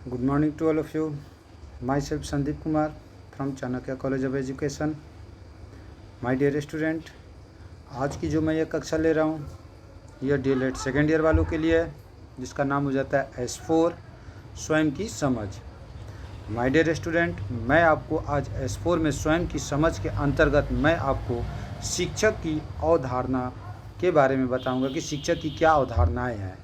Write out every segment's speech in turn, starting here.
Good morning to all of you. Myself Sandeep Kumar from Chanakya College of Education. My dear student, आज की जो मैं ये कक्षा ले रहा हूँ यह डीएलएड सेकेंड ईयर वालों के लिए है, जिसका नाम हो जाता है S4 स्वयं की समझ। माय डियर स्टूडेंट, मैं आपको आज S4 में स्वयं की समझ के अंतर्गत मैं आपको शिक्षक की अवधारणा के बारे में बताऊंगा कि शिक्षक की क्या अवधारणाएं हैं।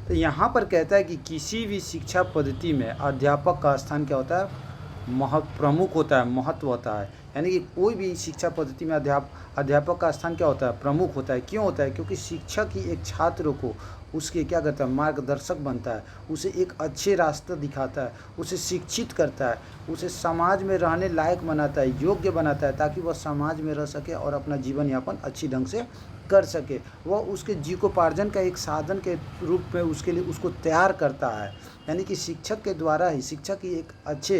तो यहाँ पर कहता है कि किसी भी शिक्षा पद्धति में अध्यापक का स्थान क्या होता है, प्रमुख होता है, महत्व होता है। यानी कि कोई भी शिक्षा पद्धति में अध्यापक का स्थान क्या होता है, प्रमुख होता है। क्यों होता है? क्योंकि शिक्षक ही एक छात्र को उसके क्या करता है, मार्गदर्शक बनता है, उसे एक अच्छे रास्ते दिखाता है, उसे शिक्षित करता है, उसे समाज में रहने लायक बनाता है, योग्य बनाता है, ताकि वह समाज में रह सके और अपना जीवन यापन अच्छी ढंग से कर सके। वह उसके जीविकोपार्जन का एक साधन के रूप में उसके लिए उसको तैयार करता है। यानी कि शिक्षक के द्वारा ही शिक्षक ही एक अच्छे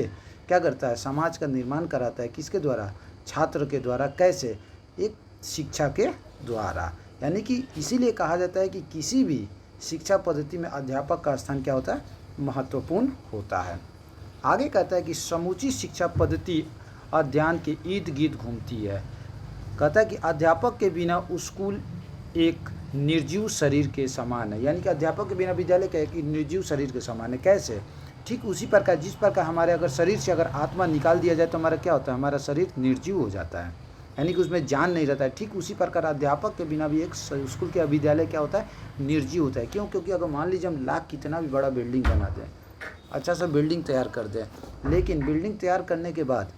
क्या करता है, समाज का निर्माण कराता है। किसके द्वारा? छात्र के द्वारा। कैसे? एक शिक्षा के द्वारा। यानी कि इसीलिए कहा जाता है कि किसी भी शिक्षा पद्धति में अध्यापक का स्थान क्या होता है, महत्वपूर्ण होता है। आगे कहता है कि समूची शिक्षा पद्धति अध्ययन के इर्द गिर्द घूमती है। कहता है कि अध्यापक के बिना स्कूल एक निर्जीव शरीर के समान है। यानी कि अध्यापक के बिना विद्यालय का एक निर्जीव शरीर के समान है। कैसे? ठीक उसी प्रकार जिस प्रकार हमारे अगर शरीर से अगर आत्मा निकाल दिया जाए तो हमारा क्या होता है, हमारा शरीर निर्जीव हो जाता है, यानी कि उसमें जान नहीं रहता है। ठीक उसी प्रकार अध्यापक के बिना भी एक स्कूल के विद्यालय क्या होता है, निर्जीव होता है। क्यों? क्योंकि अगर मान लीजिए हम लाख कितना भी बड़ा बिल्डिंग बना दें, अच्छा सा बिल्डिंग तैयार कर दें, लेकिन बिल्डिंग तैयार करने के बाद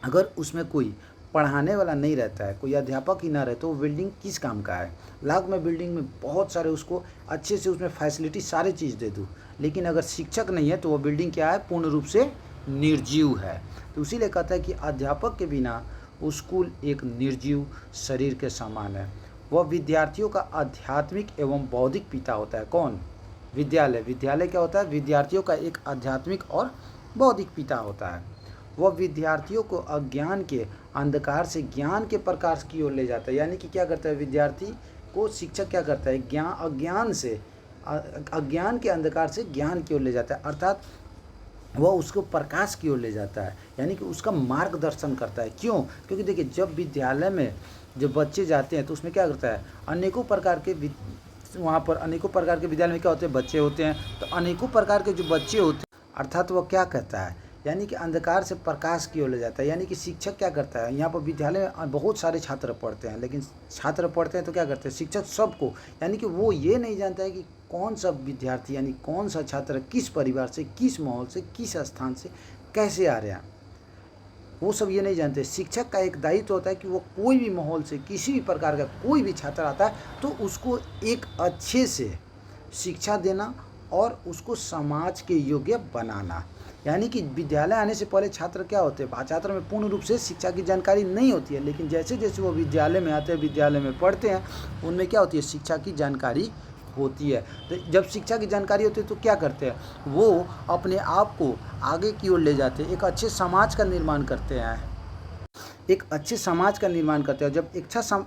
अगर उसमें कोई पढ़ाने वाला नहीं रहता है, कोई अध्यापक ही ना रहे, तो वो बिल्डिंग किस काम का है? लाख में बिल्डिंग में बहुत सारे उसको अच्छे से उसमें फैसिलिटी सारी चीज़ दे दूँ, लेकिन अगर शिक्षक नहीं है तो वो बिल्डिंग क्या है, पूर्ण रूप से निर्जीव है। तो इसीलिए कहता है कि अध्यापक के बिना स्कूल एक निर्जीव शरीर के समान है। वह विद्यार्थियों का आध्यात्मिक एवं बौद्धिक पिता होता है। कौन? विद्यालय। विद्यालय क्या होता है? विद्यार्थियों का एक आध्यात्मिक और बौद्धिक पिता होता है। वह विद्यार्थियों को अज्ञान के अंधकार से ज्ञान के प्रकाश की ओर ले जाता है। यानी कि क्या करता है, विद्यार्थी को शिक्षक क्या करता है, अज्ञान के अंधकार से ज्ञान की ओर ले जाता है, अर्थात वह उसको प्रकाश की ओर ले जाता है। यानी कि उसका मार्गदर्शन करता है। क्यों? क्योंकि देखिए, जब विद्यालय में जब बच्चे जाते हैं तो उसमें क्या करता है, अनेकों प्रकार के वहाँ पर अनेकों प्रकार के विद्यालय में क्या होते हैं, बच्चे होते हैं। तो अनेकों प्रकार के जो बच्चे होते हैं, अर्थात वह क्या कहता है, यानी कि अंधकार से प्रकाश की ओर ले जाता है। यानी कि शिक्षक क्या करता है, यहाँ पर विद्यालय में बहुत सारे छात्र पढ़ते हैं, लेकिन छात्र पढ़ते हैं तो क्या करते हैं, शिक्षक सबको, यानी कि वो ये नहीं जानता है कि कौन सा विद्यार्थी यानी कौन सा छात्र किस परिवार से, किस माहौल से, किस स्थान से कैसे आ रहे हैं, वो सब ये नहीं जानते। शिक्षक का एक दायित्व होता है कि वो कोई भी माहौल से, किसी भी प्रकार का कोई भी छात्र आता है तो उसको एक अच्छे से शिक्षा देना और उसको समाज के योग्य बनाना। यानी कि विद्यालय आने से पहले छात्र क्या होते हैं, छात्र में पूर्ण रूप से शिक्षा की जानकारी नहीं होती है, लेकिन जैसे जैसे वो विद्यालय में आते हैं, विद्यालय में पढ़ते हैं, उनमें क्या होती है, शिक्षा की जानकारी होती है। तो जब शिक्षा की जानकारी होती है तो क्या करते हैं, वो अपने आप को आगे की ओर ले जाते हैं, एक अच्छे समाज का निर्माण करते हैं, एक अच्छे समाज का निर्माण करते हैं। जब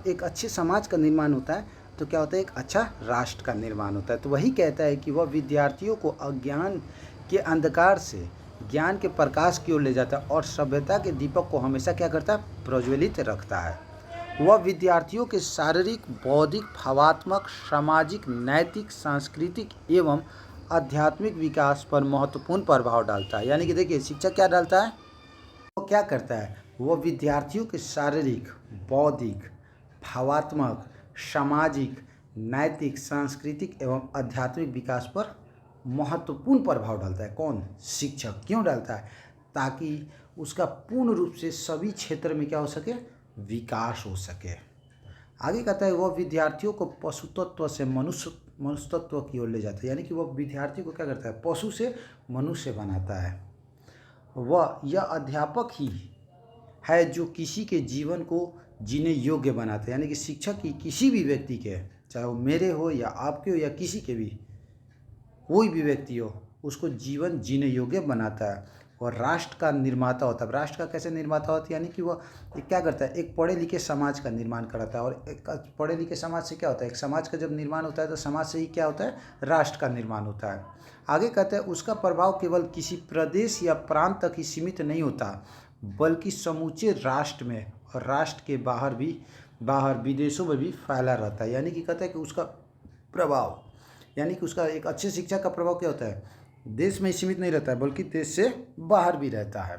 एक अच्छे समाज का निर्माण होता है तो क्या होता है, एक अच्छा राष्ट्र का निर्माण होता है। तो वही कहता है कि वह विद्यार्थियों को अज्ञान के अंधकार से ज्ञान के प्रकाश की ओर ले जाता है और सभ्यता के दीपक को हमेशा क्या करता है, प्रज्वलित रखता है। वह विद्यार्थियों के शारीरिक, बौद्धिक, भावात्मक, सामाजिक, नैतिक, सांस्कृतिक एवं आध्यात्मिक विकास पर महत्वपूर्ण प्रभाव डालता है। यानी कि देखिए, शिक्षक क्या डालता है, वो क्या करता है, वो विद्यार्थियों के शारीरिक, बौद्धिक, भावात्मक, सामाजिक, नैतिक, सांस्कृतिक एवं आध्यात्मिक विकास पर महत्वपूर्ण प्रभाव डालता है। कौन? शिक्षक। क्यों डालता है? ताकि उसका पूर्ण रूप से सभी क्षेत्र में क्या हो सके, विकास हो सके। आगे कहता है, वह विद्यार्थियों को पशु तत्व से मनुष्य तत्व की ओर ले जाता है। यानी कि वह विद्यार्थी को क्या करता है, पशु से मनुष्य बनाता है। वह यह अध्यापक ही है जो किसी के जीवन को जीने योग्य बनाता है। यानी कि शिक्षक ही किसी भी व्यक्ति के, चाहे वो मेरे हो या आपके हो या किसी के भी, कोई भी व्यक्ति हो, उसको जीवन जीने योग्य बनाता है। वह राष्ट्र का निर्माता होता है। राष्ट्र का कैसे निर्माता होता है, यानी कि वह क्या करता है, एक पढ़े लिखे समाज का निर्माण कराता है। और एक पढ़े लिखे समाज से क्या होता है, एक समाज का जब निर्माण होता है तो समाज से ही क्या होता है, राष्ट्र का निर्माण होता है। आगे कहते हैं उसका प्रभाव केवल किसी प्रदेश या प्रांत तक ही सीमित नहीं होता, बल्कि समूचे राष्ट्र में और राष्ट्र के बाहर विदेशों में भी फैला रहता है। यानी कि कहते हैं कि उसका प्रभाव, यानी कि उसका एक अच्छे शिक्षा का प्रभाव क्या होता है, देश में ही सीमित नहीं रहता है बल्कि देश से बाहर भी रहता है।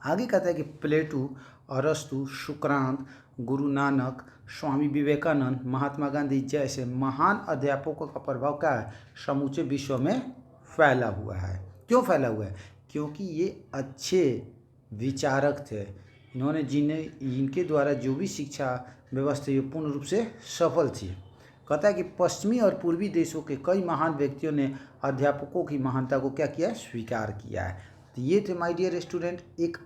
आगे कहता है कि प्लेटो, अरस्तु, सुकरात, गुरु नानक, स्वामी विवेकानंद, महात्मा गांधी जैसे महान अध्यापकों का प्रभाव क्या है, समूचे विश्व में फैला हुआ है। क्यों फैला हुआ है, क्योंकि ये अच्छे विचारक थे। इनके द्वारा जो भी शिक्षा व्यवस्था ये पूर्ण रूप से सफल थी। कहता है कि पश्चिमी और पूर्वी देशों के कई महान व्यक्तियों ने अध्यापकों की महानता को क्या किया है, स्वीकार किया है। तो ये थे माय डियर स्टूडेंट एक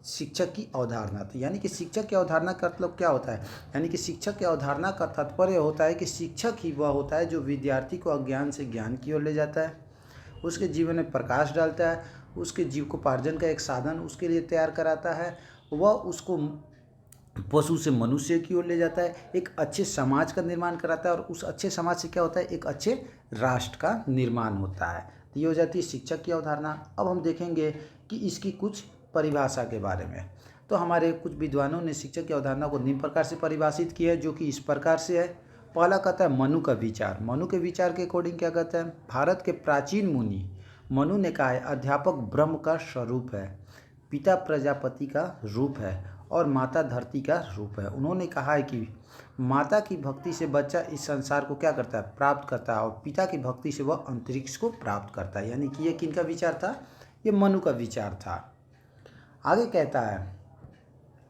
शिक्षक की अवधारणा। तो यानी कि शिक्षक की अवधारणा का मतलब क्या होता है, यानी कि शिक्षक की अवधारणा का तात्पर्य होता है कि शिक्षक ही वह होता है जो विद्यार्थी को अज्ञान से ज्ञान की ओर ले जाता है, उसके जीवन में प्रकाश डालता है, उसके जीविकोपार्जन का एक साधन उसके लिए तैयार कराता है, वह उसको पशु से मनुष्य की ओर ले जाता है, एक अच्छे समाज का निर्माण कराता है, और उस अच्छे समाज से क्या होता है, एक अच्छे राष्ट्र का निर्माण होता है। तो ये हो जाती है शिक्षक की अवधारणा। अब हम देखेंगे कि इसकी कुछ परिभाषा के बारे में। तो हमारे कुछ विद्वानों ने शिक्षक की अवधारणा को निम्न प्रकार से परिभाषित किया है, जो कि इस प्रकार से है। पहला कहता है मनु का विचार। मनु के विचार के अकॉर्डिंग क्या कहता है, भारत के प्राचीन मुनि मनु ने कहा है अध्यापक ब्रह्म का स्वरूप है, पिता प्रजापति का रूप है और माता धरती का रूप है। उन्होंने कहा है कि माता की भक्ति से बच्चा इस संसार को क्या करता है, प्राप्त करता है, और पिता की भक्ति से वह अंतरिक्ष को प्राप्त करता है। यानी कि ये किनका विचार था, ये मनु का विचार था। आगे कहता है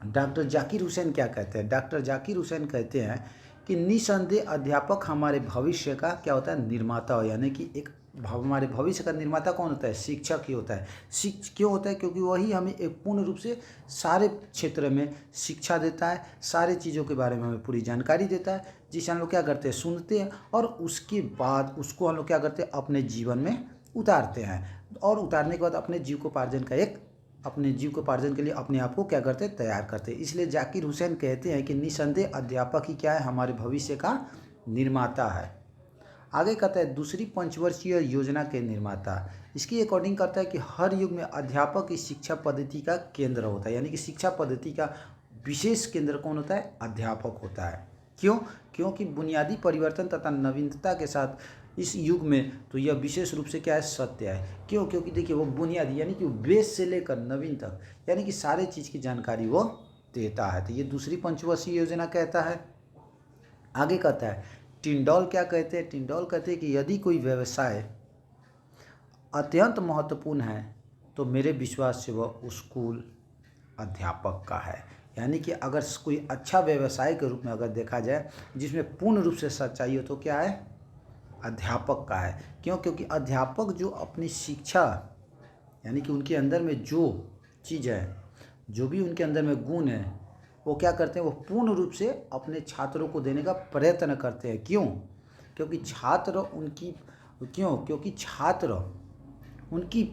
डॉक्टर जाकिर हुसैन क्या कहते हैं, डॉक्टर जाकिर हुसैन कहते हैं कि निसंदेह अध्यापक हमारे भविष्य का क्या होता है, निर्माता हो। यानी कि एक हमारे भविष्य का निर्माता कौन होता है, शिक्षक ही होता है। क्यों होता है, क्योंकि वही हमें एक पूर्ण रूप से सारे क्षेत्र में शिक्षा देता है, सारे चीज़ों के बारे में हमें पूरी जानकारी देता है, जिसे हम लोग क्या करते हैं, सुनते हैं, और उसके बाद उसको हम लोग क्या करते हैं, अपने जीवन में उतारते हैं, और उतारने के बाद अपने जीविकोपार्जन के लिए अपने आप को क्या करते हैं, तैयार करते हैं। इसलिए जाकिर हुसैन कहते हैं कि निसंदेह अध्यापक ही क्या है, हमारे भविष्य का निर्माता है। आगे कहता है दूसरी पंचवर्षीय योजना के निर्माता। इसकी अकॉर्डिंग करता है कि हर युग में अध्यापक इस शिक्षा पद्धति का केंद्र होता है। यानी कि शिक्षा पद्धति का विशेष केंद्र कौन होता है, अध्यापक होता है। क्यों, क्योंकि बुनियादी परिवर्तन तथा नवीनता के साथ इस युग में तो यह विशेष रूप से क्या है, सत्य है। क्यों, क्योंकि देखिए वो बुनियादी यानी कि बेस से लेकर नवीन तक यानी कि सारे चीज़ की जानकारी वो देता है। तो ये दूसरी पंचवर्षीय योजना कहता है। आगे कहता है टिंडॉल क्या कहते हैं, टिंडॉल कहते हैं कि यदि कोई व्यवसाय अत्यंत महत्वपूर्ण है तो मेरे विश्वास से वह स्कूल अध्यापक का है। यानी कि अगर कोई अच्छा व्यवसाय के रूप में अगर देखा जाए जिसमें पूर्ण रूप से सच्चाई हो तो क्या है, अध्यापक का है। क्यों, क्योंकि अध्यापक जो अपनी शिक्षा यानी कि उनके अंदर में जो चीज़ है, जो भी उनके अंदर में गुण है, वो क्या करते हैं, वो पूर्ण रूप से अपने छात्रों को देने का प्रयत्न करते हैं। क्यों, क्योंकि छात्र उनकी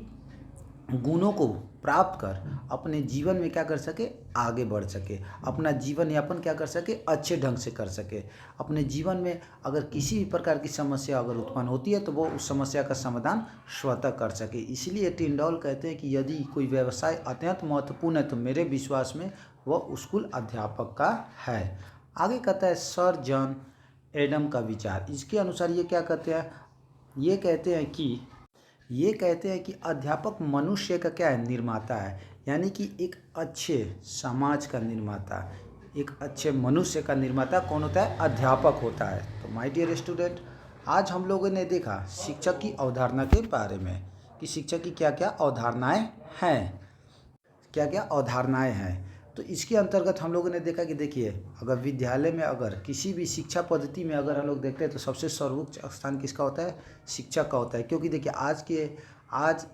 गुणों को प्राप्त कर अपने जीवन में क्या कर सके, आगे बढ़ सके, अपना जीवन यापन क्या कर सके, अच्छे ढंग से कर सके। अपने जीवन में अगर किसी भी प्रकार की समस्या अगर उत्पन्न होती है तो वो उस समस्या का समाधान स्वतः कर सके। इसलिए टिंडॉल कहते हैं कि यदि कोई व्यवसाय अत्यंत महत्वपूर्ण है तो मेरे विश्वास में वह स्कूल अध्यापक का है। आगे कहता है सर जॉन एडम का विचार। इसके अनुसार ये क्या कहते हैं, ये कहते हैं कि अध्यापक मनुष्य का क्या है, निर्माता है। यानी कि एक अच्छे समाज का निर्माता, एक अच्छे मनुष्य का निर्माता कौन होता है, अध्यापक होता है। तो माय डियर स्टूडेंट, आज हम लोगों ने देखा शिक्षक की अवधारणा के बारे में कि शिक्षक की क्या क्या अवधारणाएं हैं, तो इसके अंतर्गत हम लोगों ने देखा कि देखिए अगर विद्यालय में अगर किसी भी शिक्षा पद्धति में अगर हम लोग देखते हैं तो सबसे सर्वोच्च स्थान किसका होता है, शिक्षक का होता है। क्योंकि देखिए आज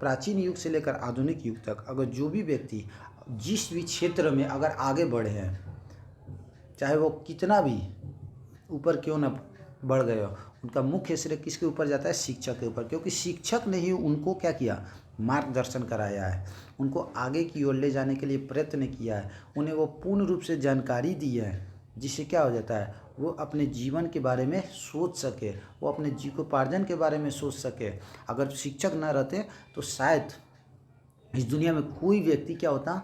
प्राचीन युग से लेकर आधुनिक युग तक अगर जो भी व्यक्ति जिस भी क्षेत्र में अगर आगे बढ़े हैं, चाहे वो कितना भी ऊपर क्यों ना बढ़ गए हो, उनका मुख्य श्रेय किसके ऊपर जाता है? शिक्षक के ऊपर, क्योंकि शिक्षक ने ही उनको क्या किया? मार्गदर्शन कराया है, उनको आगे की ओर ले जाने के लिए प्रयत्न किया है, उन्हें वो पूर्ण रूप से जानकारी दी है, जिससे क्या हो जाता है? वो अपने जीवन के बारे में सोच सके, वो अपने जीविकोपार्जन के बारे में सोच सके। अगर शिक्षक ना रहते तो शायद इस दुनिया में कोई व्यक्ति क्या होता?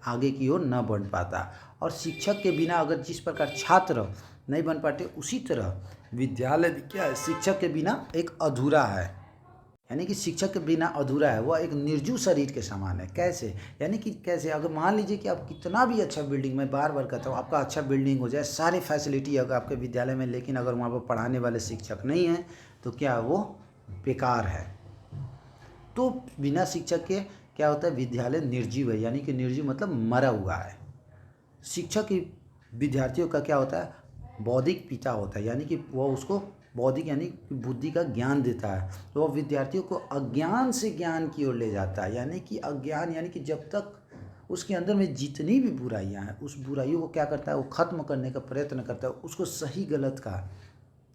आगे की ओर न बढ़ पाता। और शिक्षक के बिना अगर जिस प्रकार छात्र नहीं बन पाते, उसी तरह विद्यालय भी क्या है? शिक्षक के बिना एक अधूरा है। यानी कि शिक्षक के बिना अधूरा है, वह एक निर्जीव शरीर के समान है। कैसे? यानी कि कैसे? अगर मान लीजिए कि आप कितना भी अच्छा बिल्डिंग, मैं बार बार कहता हूँ, आपका अच्छा बिल्डिंग हो जाए, सारे फैसिलिटी अगर आपके विद्यालय में, लेकिन अगर वहाँ पर पढ़ाने वाले शिक्षक नहीं हैं तो क्या वो बेकार है। तो बिना शिक्षक के क्या होता है? विद्यालय निर्जीव है, यानी कि निर्जीव मतलब मरा हुआ है। शिक्षक ही विद्यार्थियों का क्या होता है? बौद्धिक पिता होता है, यानी कि वह उसको बौद्धिक यानी कि बुद्धि का ज्ञान देता है। तो वह विद्यार्थियों को अज्ञान से ज्ञान की ओर ले जाता है, यानी कि अज्ञान यानी कि जब तक उसके अंदर में जितनी भी बुराइयां हैं, उस बुराइयों को क्या करता है? वो ख़त्म करने का प्रयत्न करता है, उसको सही गलत का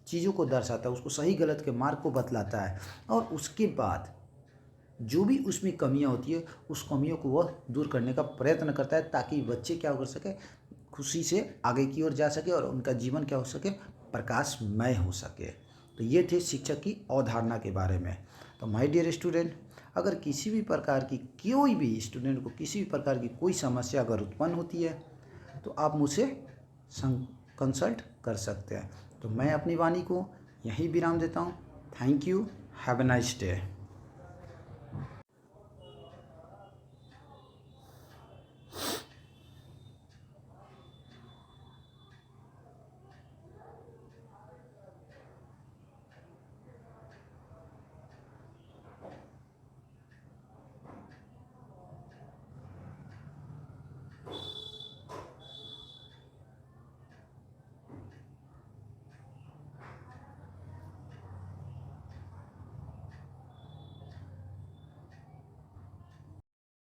चीज़ों को दर्शाता है, उसको सही गलत के मार्ग को बतलाता है। और उसके बाद जो भी उसमें कमियां होती है, उस कमियों को वह दूर करने का प्रयत्न करता है, ताकि बच्चे क्या कर सके? खुशी से आगे की ओर जा सके और उनका जीवन क्या हो सके? प्रकाशमय हो सके। तो ये थे शिक्षक की अवधारणा के बारे में। तो माय डियर स्टूडेंट, अगर किसी भी प्रकार की, कोई भी स्टूडेंट को किसी भी प्रकार की कोई समस्या अगर उत्पन्न होती है तो आप मुझसे कंसल्ट कर सकते हैं। तो मैं अपनी वाणी को यहीं विराम देता हूँ। Thank you. Have a nice day.